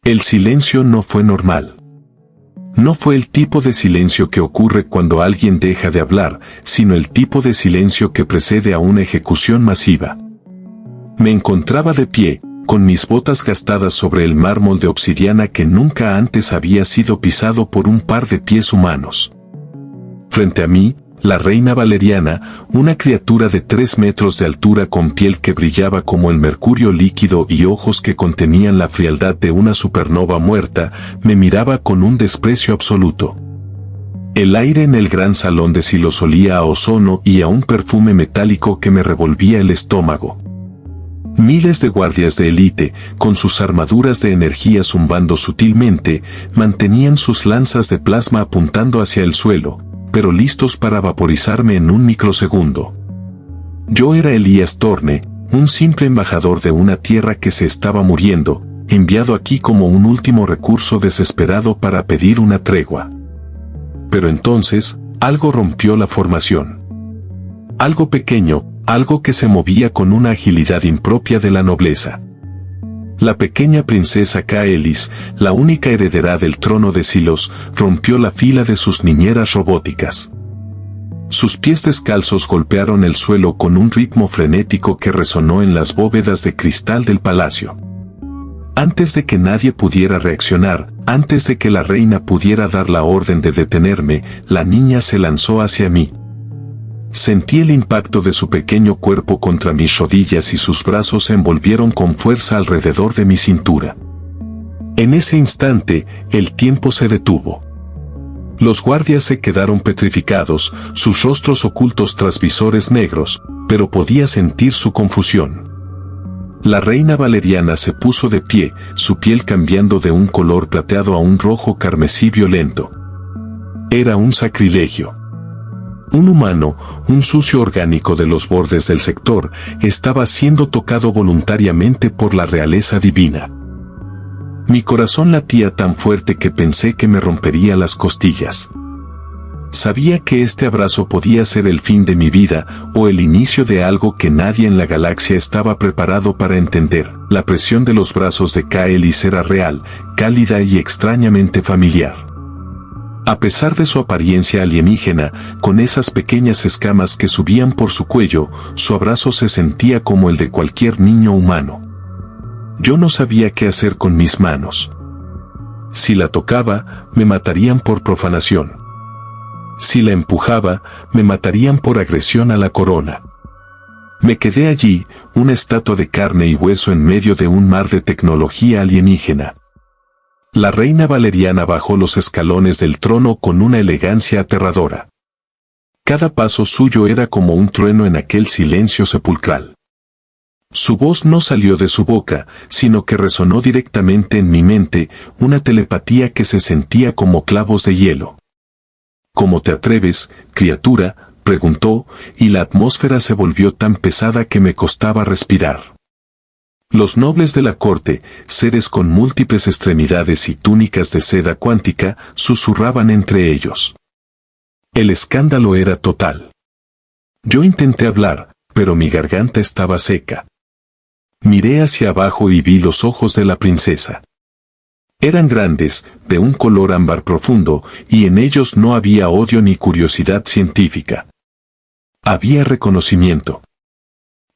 El silencio no fue normal. No fue el tipo de silencio que ocurre cuando alguien deja de hablar, sino el tipo de silencio que precede a una ejecución masiva. Me encontraba de pie, con mis botas gastadas sobre el mármol de obsidiana que nunca antes había sido pisado por un par de pies humanos. Frente a mí, la reina Valeriana, una criatura de 3 metros de altura con piel que brillaba como el mercurio líquido y ojos que contenían la frialdad de una supernova muerta, me miraba con un desprecio absoluto. El aire en el gran salón de Silos olía a ozono y a un perfume metálico que me revolvía el estómago. Miles de guardias de élite, con sus armaduras de energía zumbando sutilmente, mantenían sus lanzas de plasma apuntando hacia el suelo, pero listos para vaporizarme en un microsegundo. Yo era Elías Torne, un simple embajador de una tierra que se estaba muriendo, enviado aquí como un último recurso desesperado para pedir una tregua. Pero entonces, algo rompió la formación. Algo pequeño, algo que se movía con una agilidad impropia de la nobleza. La pequeña princesa Kaelis, la única heredera del trono de Silos, rompió la fila de sus niñeras robóticas. Sus pies descalzos golpearon el suelo con un ritmo frenético que resonó en las bóvedas de cristal del palacio. Antes de que nadie pudiera reaccionar, antes de que la reina pudiera dar la orden de detenerme, la niña se lanzó hacia mí. Sentí el impacto de su pequeño cuerpo contra mis rodillas y sus brazos se envolvieron con fuerza alrededor de mi cintura. En ese instante, el tiempo se detuvo. Los guardias se quedaron petrificados, sus rostros ocultos tras visores negros, pero podía sentir su confusión. La reina Valeriana se puso de pie, su piel cambiando de un color plateado a un rojo carmesí violento. Era un sacrilegio. Un humano, un sucio orgánico de los bordes del sector, estaba siendo tocado voluntariamente por la realeza divina. Mi corazón latía tan fuerte que pensé que me rompería las costillas. Sabía que este abrazo podía ser el fin de mi vida o el inicio de algo que nadie en la galaxia estaba preparado para entender. La presión de los brazos de Kaelis era real, cálida y extrañamente familiar. A pesar de su apariencia alienígena, con esas pequeñas escamas que subían por su cuello, su abrazo se sentía como el de cualquier niño humano. Yo no sabía qué hacer con mis manos. Si la tocaba, me matarían por profanación. Si la empujaba, me matarían por agresión a la corona. Me quedé allí, una estatua de carne y hueso en medio de un mar de tecnología alienígena. La reina Valeriana bajó los escalones del trono con una elegancia aterradora. Cada paso suyo era como un trueno en aquel silencio sepulcral. Su voz no salió de su boca, sino que resonó directamente en mi mente, una telepatía que se sentía como clavos de hielo. ¿Cómo te atreves, criatura?, preguntó, y la atmósfera se volvió tan pesada que me costaba respirar. Los nobles de la corte, seres con múltiples extremidades y túnicas de seda cuántica, susurraban entre ellos. El escándalo era total. Yo intenté hablar, pero mi garganta estaba seca. Miré hacia abajo y vi los ojos de la princesa. Eran grandes, de un color ámbar profundo, y en ellos no había odio ni curiosidad científica. Había reconocimiento.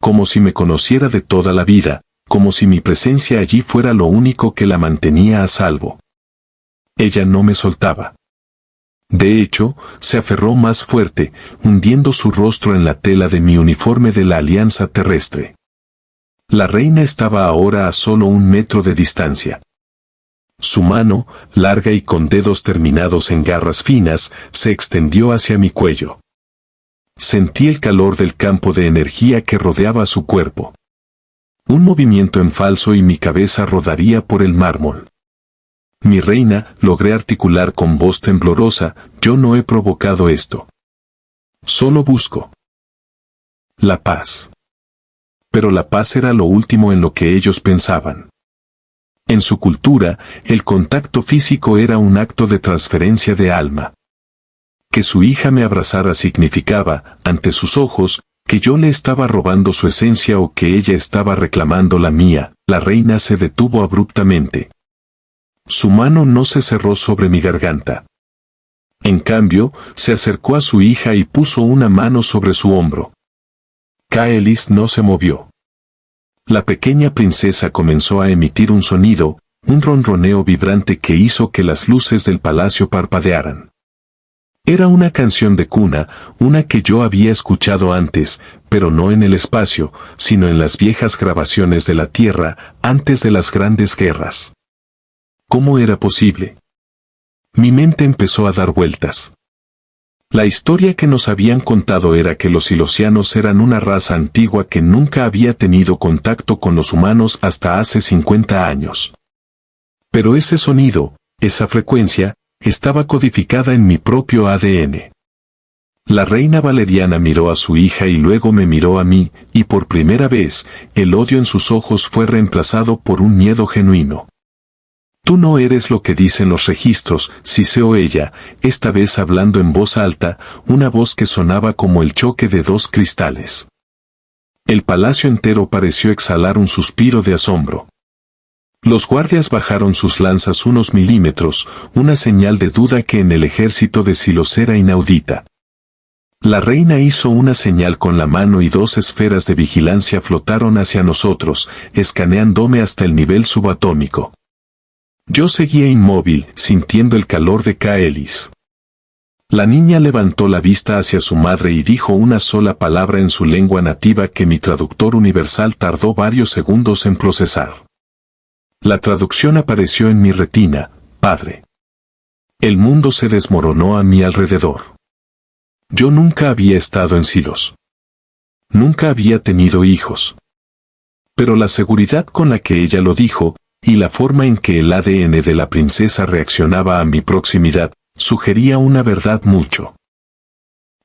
Como si me conociera de toda la vida, como si mi presencia allí fuera lo único que la mantenía a salvo. Ella no me soltaba. De hecho, se aferró más fuerte, hundiendo su rostro en la tela de mi uniforme de la Alianza Terrestre. La reina estaba ahora a solo 1 metro de distancia. Su mano, larga y con dedos terminados en garras finas, se extendió hacia mi cuello. Sentí el calor del campo de energía que rodeaba su cuerpo. Un movimiento en falso y mi cabeza rodaría por el mármol. Mi reina, logré articular con voz temblorosa, yo no he provocado esto. Solo busco la paz. Pero la paz era lo último en lo que ellos pensaban. En su cultura, el contacto físico era un acto de transferencia de alma. Que su hija me abrazara significaba, ante sus ojos, que yo le estaba robando su esencia o que ella estaba reclamando la mía. La reina se detuvo abruptamente. Su mano no se cerró sobre mi garganta. En cambio, se acercó a su hija y puso una mano sobre su hombro. Kaelis no se movió. La pequeña princesa comenzó a emitir un sonido, un ronroneo vibrante que hizo que las luces del palacio parpadearan. Era una canción de cuna, una que yo había escuchado antes, pero no en el espacio, sino en las viejas grabaciones de la Tierra, antes de las grandes guerras. ¿Cómo era posible? Mi mente empezó a dar vueltas. La historia que nos habían contado era que los silosianos eran una raza antigua que nunca había tenido contacto con los humanos hasta hace 50 años. Pero ese sonido, esa frecuencia, estaba codificada en mi propio ADN. La reina Valeriana miró a su hija y luego me miró a mí, y por primera vez, el odio en sus ojos fue reemplazado por un miedo genuino. Tú no eres lo que dicen los registros, siseó ella, esta vez hablando en voz alta, una voz que sonaba como el choque de dos cristales. El palacio entero pareció exhalar un suspiro de asombro. Los guardias bajaron sus lanzas unos milímetros, una señal de duda que en el ejército de Silos era inaudita. La reina hizo una señal con la mano y dos esferas de vigilancia flotaron hacia nosotros, escaneándome hasta el nivel subatómico. Yo seguía inmóvil, sintiendo el calor de Kaelis. La niña levantó la vista hacia su madre y dijo una sola palabra en su lengua nativa que mi traductor universal tardó varios segundos en procesar. La traducción apareció en mi retina, padre. El mundo se desmoronó a mi alrededor. Yo nunca había estado en Silos. Nunca había tenido hijos. Pero la seguridad con la que ella lo dijo, y la forma en que el ADN de la princesa reaccionaba a mi proximidad, sugería una verdad mucho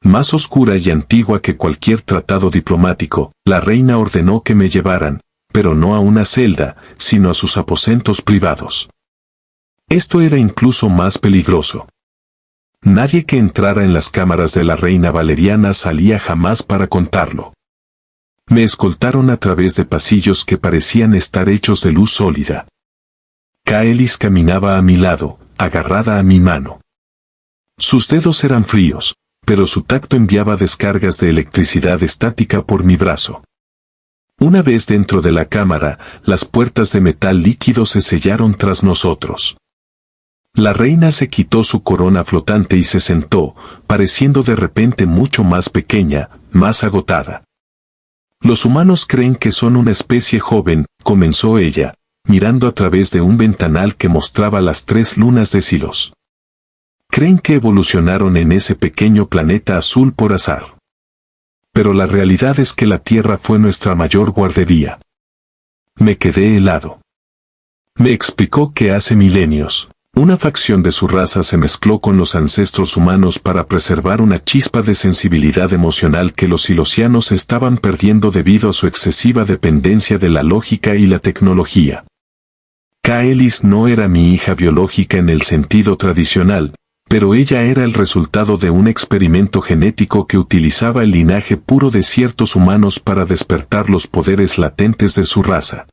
más oscura y antigua que cualquier tratado diplomático. La reina ordenó que me llevaran, pero no a una celda, sino a sus aposentos privados. Esto era incluso más peligroso. Nadie que entrara en las cámaras de la reina Valeriana salía jamás para contarlo. Me escoltaron a través de pasillos que parecían estar hechos de luz sólida. Kaelis caminaba a mi lado, agarrada a mi mano. Sus dedos eran fríos, pero su tacto enviaba descargas de electricidad estática por mi brazo. Una vez dentro de la cámara, las puertas de metal líquido se sellaron tras nosotros. La reina se quitó su corona flotante y se sentó, pareciendo de repente mucho más pequeña, más agotada. Los humanos creen que son una especie joven, comenzó ella, mirando a través de un ventanal que mostraba las 3 lunas de Silos. Creen que evolucionaron en ese pequeño planeta azul por azar. Pero la realidad es que la Tierra fue nuestra mayor guardería. Me quedé helado. Me explicó que hace milenios, una facción de su raza se mezcló con los ancestros humanos para preservar una chispa de sensibilidad emocional que los silosianos estaban perdiendo debido a su excesiva dependencia de la lógica y la tecnología. Kaelis no era mi hija biológica en el sentido tradicional, pero ella era el resultado de un experimento genético que utilizaba el linaje puro de ciertos humanos para despertar los poderes latentes de su raza.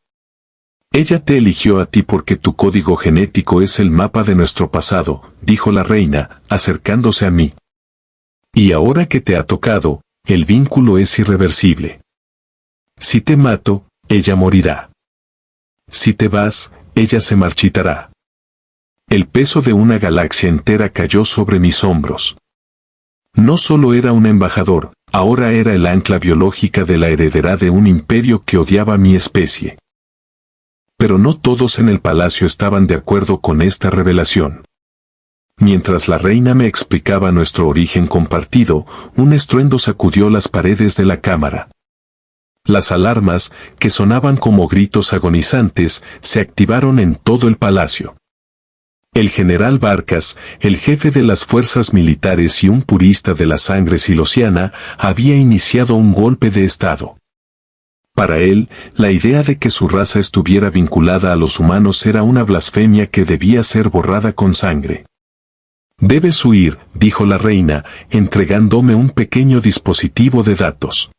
Ella te eligió a ti porque tu código genético es el mapa de nuestro pasado, dijo la reina, acercándose a mí. Y ahora que te ha tocado, el vínculo es irreversible. Si te mato, ella morirá. Si te vas, ella se marchitará. El peso de una galaxia entera cayó sobre mis hombros. No solo era un embajador, ahora era el ancla biológica de la heredera de un imperio que odiaba mi especie. Pero no todos en el palacio estaban de acuerdo con esta revelación. Mientras la reina me explicaba nuestro origen compartido, un estruendo sacudió las paredes de la cámara. Las alarmas, que sonaban como gritos agonizantes, se activaron en todo el palacio. El general Barcas, el jefe de las fuerzas militares y un purista de la sangre silosiana, había iniciado un golpe de estado. Para él, la idea de que su raza estuviera vinculada a los humanos era una blasfemia que debía ser borrada con sangre. Debes huir, dijo la reina, entregándome un pequeño dispositivo de datos.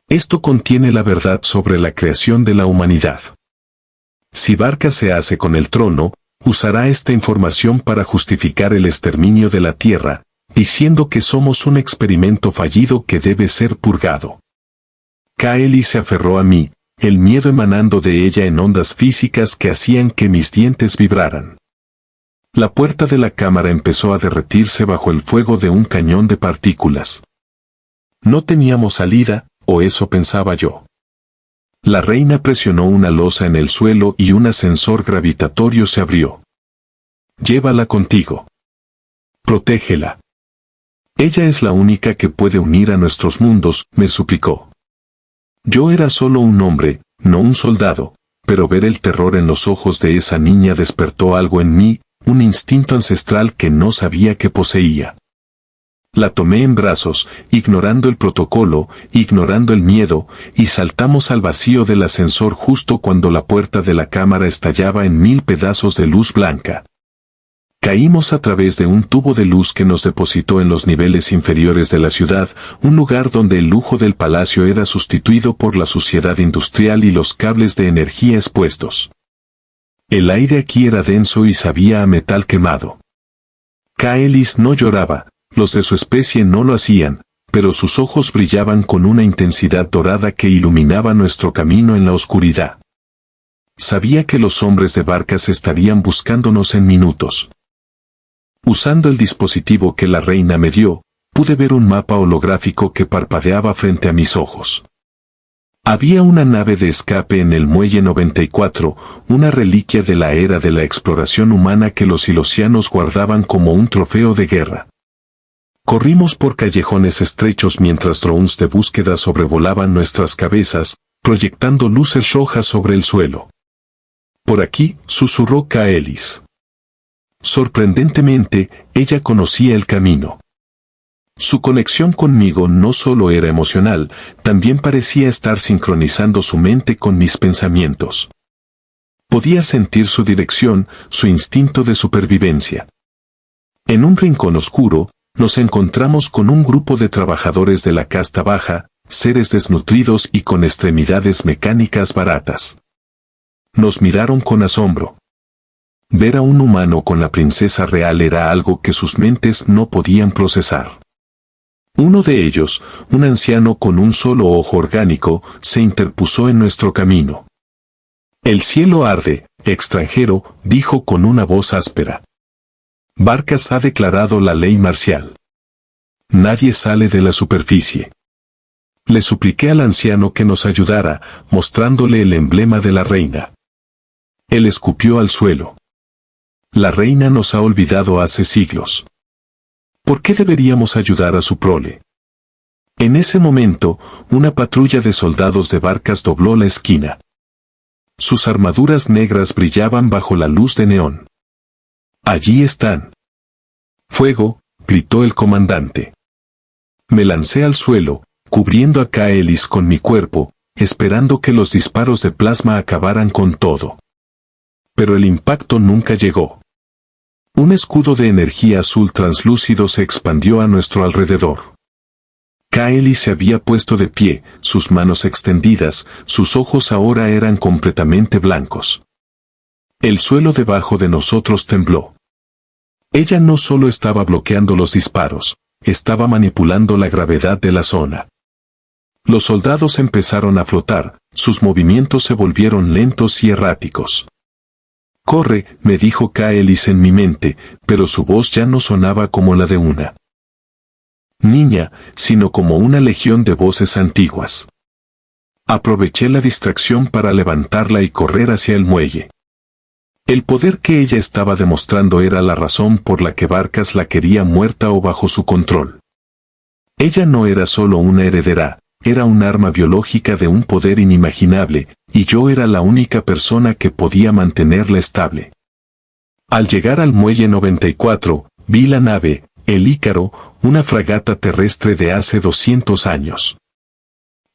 Esto contiene la verdad sobre la creación de la humanidad. Si Barcas se hace con el trono, usará esta información para justificar el exterminio de la Tierra, diciendo que somos un experimento fallido que debe ser purgado. Kaeli se aferró a mí, el miedo emanando de ella en ondas físicas que hacían que mis dientes vibraran. La puerta de la cámara empezó a derretirse bajo el fuego de un cañón de partículas. No teníamos salida, o eso pensaba yo. La reina presionó una losa en el suelo y un ascensor gravitatorio se abrió. Llévala contigo. Protégela. Ella es la única que puede unir a nuestros mundos, me suplicó. Yo era solo un hombre, no un soldado, pero ver el terror en los ojos de esa niña despertó algo en mí, un instinto ancestral que no sabía que poseía. La tomé en brazos, ignorando el protocolo, ignorando el miedo, y saltamos al vacío del ascensor justo cuando la puerta de la cámara estallaba en 1000 pedazos de luz blanca. Caímos a través de un tubo de luz que nos depositó en los niveles inferiores de la ciudad, un lugar donde el lujo del palacio era sustituido por la suciedad industrial y los cables de energía expuestos. El aire aquí era denso y sabía a metal quemado. Kaelis no lloraba. Los de su especie no lo hacían, pero sus ojos brillaban con una intensidad dorada que iluminaba nuestro camino en la oscuridad. Sabía que los hombres de Barcas estarían buscándonos en minutos. Usando el dispositivo que la reina me dio, pude ver un mapa holográfico que parpadeaba frente a mis ojos. Había una nave de escape en el muelle 94, una reliquia de la era de la exploración humana que los silosianos guardaban como un trofeo de guerra. Corrimos por callejones estrechos mientras drones de búsqueda sobrevolaban nuestras cabezas, proyectando luces rojas sobre el suelo. Por aquí, susurró Kaelis. Sorprendentemente, ella conocía el camino. Su conexión conmigo no solo era emocional, también parecía estar sincronizando su mente con mis pensamientos. Podía sentir su dirección, su instinto de supervivencia. En un rincón oscuro, nos encontramos con un grupo de trabajadores de la casta baja, seres desnutridos y con extremidades mecánicas baratas. Nos miraron con asombro. Ver a un humano con la princesa real era algo que sus mentes no podían procesar. Uno de ellos, un anciano con un solo ojo orgánico, se interpuso en nuestro camino. El cielo arde, extranjero, dijo con una voz áspera. Barcas ha declarado la ley marcial. Nadie sale de la superficie. Le supliqué al anciano que nos ayudara, mostrándole el emblema de la reina. Él escupió al suelo. La reina nos ha olvidado hace siglos. ¿Por qué deberíamos ayudar a su prole? En ese momento, una patrulla de soldados de Barcas dobló la esquina. Sus armaduras negras brillaban bajo la luz de neón. Allí están. Fuego, gritó el comandante. Me lancé al suelo, cubriendo a Kaelis con mi cuerpo, esperando que los disparos de plasma acabaran con todo. Pero el impacto nunca llegó. Un escudo de energía azul translúcido se expandió a nuestro alrededor. Kaelis se había puesto de pie, sus manos extendidas, sus ojos ahora eran completamente blancos. El suelo debajo de nosotros tembló. Ella no solo estaba bloqueando los disparos, estaba manipulando la gravedad de la zona. Los soldados empezaron a flotar, sus movimientos se volvieron lentos y erráticos. Corre, me dijo Kaelis en mi mente, pero su voz ya no sonaba como la de una niña, sino como una legión de voces antiguas. Aproveché la distracción para levantarla y correr hacia el muelle. El poder que ella estaba demostrando era la razón por la que Barcas la quería muerta o bajo su control. Ella no era solo una heredera, era un arma biológica de un poder inimaginable, y yo era la única persona que podía mantenerla estable. Al llegar al muelle 94, vi la nave, el Ícaro, una fragata terrestre de hace 200 años.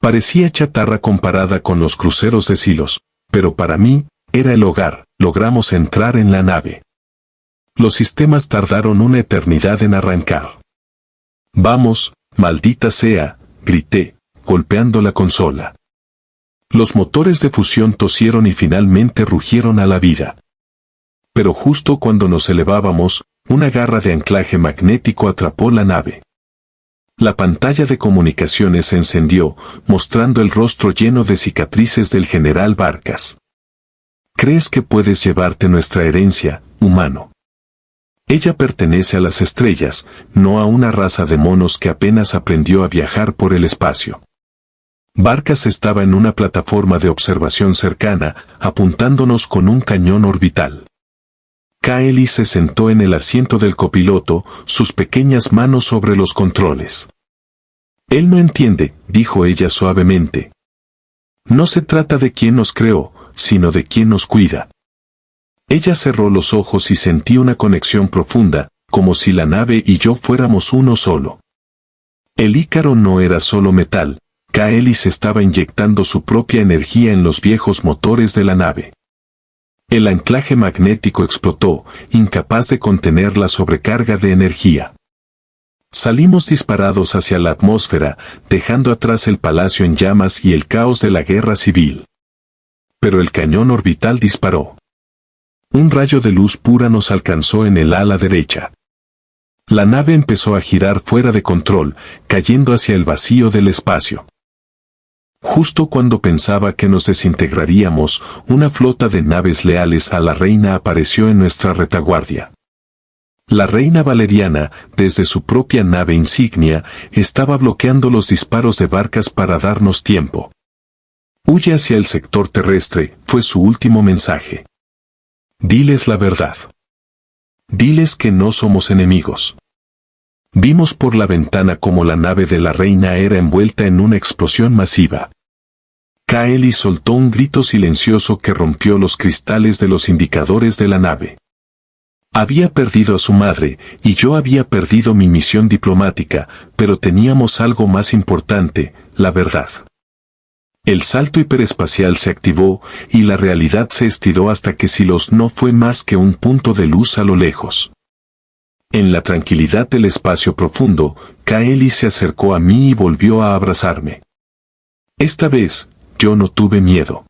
Parecía chatarra comparada con los cruceros de Silos, pero para mí, era el hogar. Logramos entrar en la nave. Los sistemas tardaron una eternidad en arrancar. Vamos, maldita sea, grité, golpeando la consola. Los motores de fusión tosieron y finalmente rugieron a la vida. Pero justo cuando nos elevábamos, una garra de anclaje magnético atrapó la nave. La pantalla de comunicaciones se encendió, mostrando el rostro lleno de cicatrices del general Barkas. ¿Crees que puedes llevarte nuestra herencia, humano? Ella pertenece a las estrellas, no a una raza de monos que apenas aprendió a viajar por el espacio. Barkas estaba en una plataforma de observación cercana, apuntándonos con un cañón orbital. Kaeli se sentó en el asiento del copiloto, sus pequeñas manos sobre los controles. Él no entiende, dijo ella suavemente. No se trata de quién nos creó, sino de quién nos cuida. Ella cerró los ojos y sentí una conexión profunda, como si la nave y yo fuéramos uno solo. El Ícaro no era solo metal, Kaeli se estaba inyectando su propia energía en los viejos motores de la nave. El anclaje magnético explotó, incapaz de contener la sobrecarga de energía. Salimos disparados hacia la atmósfera, dejando atrás el palacio en llamas y el caos de la guerra civil. Pero el cañón orbital disparó. Un rayo de luz pura nos alcanzó en el ala derecha. La nave empezó a girar fuera de control, cayendo hacia el vacío del espacio. Justo cuando pensaba que nos desintegraríamos, una flota de naves leales a la reina apareció en nuestra retaguardia. La reina Valeriana, desde su propia nave insignia, estaba bloqueando los disparos de Barkas para darnos tiempo. Huye hacia el sector terrestre, fue su último mensaje. Diles la verdad. Diles que no somos enemigos. Vimos por la ventana cómo la nave de la reina era envuelta en una explosión masiva. Kaeli soltó un grito silencioso que rompió los cristales de los indicadores de la nave. Había perdido a su madre, y yo había perdido mi misión diplomática, pero teníamos algo más importante, la verdad. El salto hiperespacial se activó, y la realidad se estiró hasta que Silos no fue más que un punto de luz a lo lejos. En la tranquilidad del espacio profundo, Kaeli se acercó a mí y volvió a abrazarme. Esta vez, yo no tuve miedo.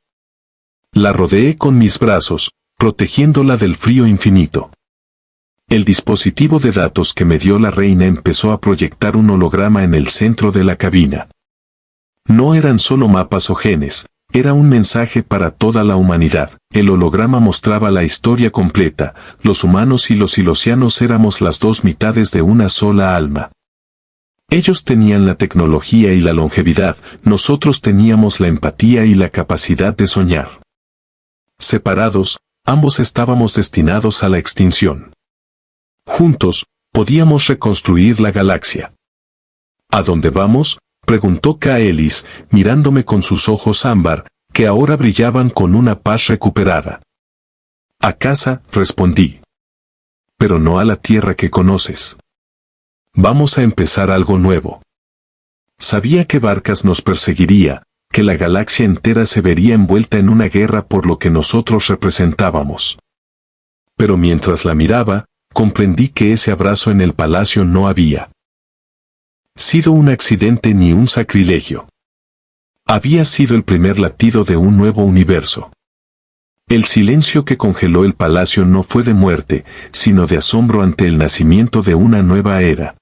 La rodeé con mis brazos, protegiéndola del frío infinito. El dispositivo de datos que me dio la reina empezó a proyectar un holograma en el centro de la cabina. No eran solo mapas o genes, era un mensaje para toda la humanidad. El holograma mostraba la historia completa, los humanos y los silosianos éramos las dos mitades de una sola alma. Ellos tenían la tecnología y la longevidad, nosotros teníamos la empatía y la capacidad de soñar. Separados, ambos estábamos destinados a la extinción. Juntos, podíamos reconstruir la galaxia. ¿A dónde vamos?, preguntó Kaelis, mirándome con sus ojos ámbar, que ahora brillaban con una paz recuperada. A casa, respondí. Pero no a la tierra que conoces. Vamos a empezar algo nuevo. Sabía que Barkas nos perseguiría, que la galaxia entera se vería envuelta en una guerra por lo que nosotros representábamos. Pero mientras la miraba, comprendí que ese abrazo en el palacio no había sido un accidente ni un sacrilegio. Había sido el primer latido de un nuevo universo. El silencio que congeló el palacio no fue de muerte, sino de asombro ante el nacimiento de una nueva era.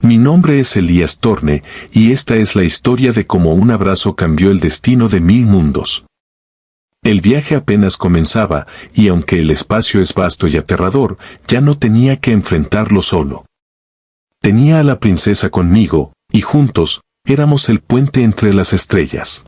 Mi nombre es Elías Torne, y esta es la historia de cómo un abrazo cambió el destino de 1000 mundos. El viaje apenas comenzaba, y aunque el espacio es vasto y aterrador, ya no tenía que enfrentarlo solo. Tenía a la princesa conmigo, y juntos, éramos el puente entre las estrellas.